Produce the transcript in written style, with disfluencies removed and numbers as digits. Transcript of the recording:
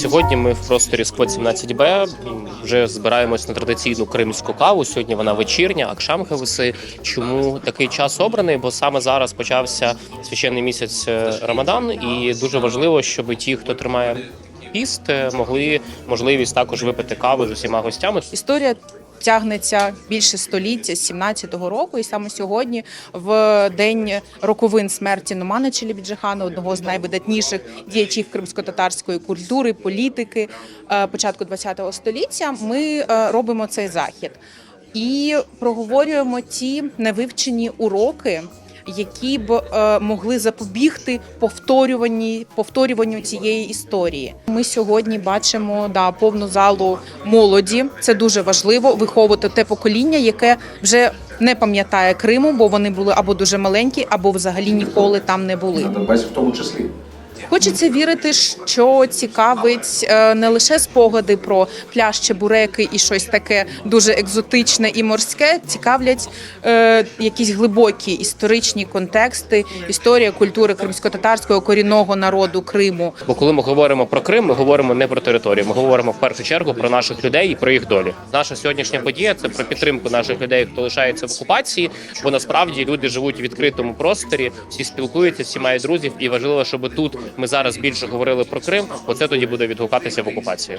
Сьогодні ми в просторі Сквот 17Б вже збираємось на традиційну кримську каву. Сьогодні вона вечірня, акшам хевеси. Чому такий час обраний? Бо саме зараз почався священний місяць Рамадан, і дуже важливо, щоб ті, хто тримає піст, могли можливість також випити каву з усіма гостями. Історія тягнеться більше століття, з 17-го року, і саме сьогодні, в день роковин смерті Нумана Челебіджихана, одного з найвидатніших діячів кримсько-татарської культури, політики початку ХХ століття, ми робимо цей захід і проговорюємо ті невивчені уроки, які б могли запобігти повторюванню цієї історії. Ми сьогодні бачимо повну залу молоді. Це дуже важливо – виховувати те покоління, яке вже не пам'ятає Криму, бо вони були або дуже маленькі, або взагалі ніколи там не були. На Донбасі в тому числі. Хочеться вірити, що цікавить не лише спогади про пляж чебуреки і щось таке дуже екзотичне і морське, цікавлять якісь глибокі історичні контексти, історія культури кримсько-татарського корінного народу Криму. Бо коли ми говоримо про Крим, ми говоримо не про територію, ми говоримо в першу чергу про наших людей і про їх долі. Наша сьогоднішня подія – це про підтримку наших людей, хто лишається в окупації, бо насправді люди живуть у відкритому просторі, всі спілкуються, всі мають друзів, і важливо, щоб тут ми зараз більше говорили про Крим, бо це тоді буде відгукатися в окупації.